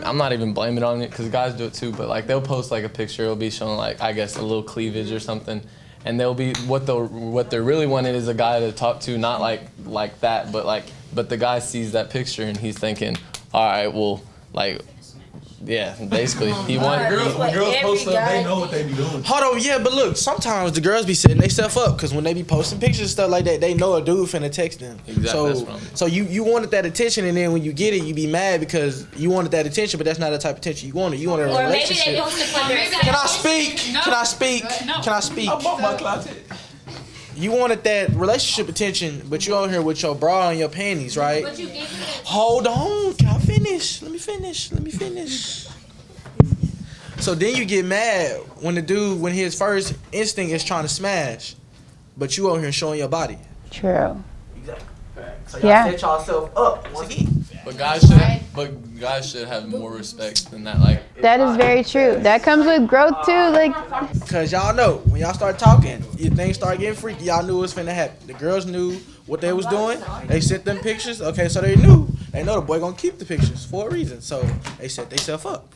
I'm not even blaming it on it because guys do it too, but like they'll post like a picture, it'll be showing like I guess a little cleavage or something, and they'll be what they're really wanting is a guy to talk to, not like that, but the guy sees that picture and he's thinking, all right, well, like. Yeah, basically. When girls post stuff, they know what they be doing. Hold on, yeah, but look, sometimes the girls be setting themselves up because when they be posting pictures and stuff like that, they know a dude finna text them. Exactly. So you wanted that attention, and then when you get it, you be mad because you wanted that attention, but that's not the type of attention you wanted. You wanted a relationship. Maybe they post it for their Can I speak? No. Can I speak? No. Can I speak? I bought my closet. You wanted that relationship attention, but you out here with your bra and your panties, right? But you gave me Hold on, can I finish? Let me finish. So then you get mad when when his first instinct is trying to smash, but you out here showing your body. True. Exactly. So y'all set yourself up once again. But guys should have more respect than that. Like That is very true. That comes with growth too. Like, Cause y'all know when y'all start talking, things start getting freaky. Y'all knew it was finna happen. The girls knew what they was doing. They sent them pictures. Okay, so they knew. They know the boy gonna keep the pictures for a reason. So they set themselves up.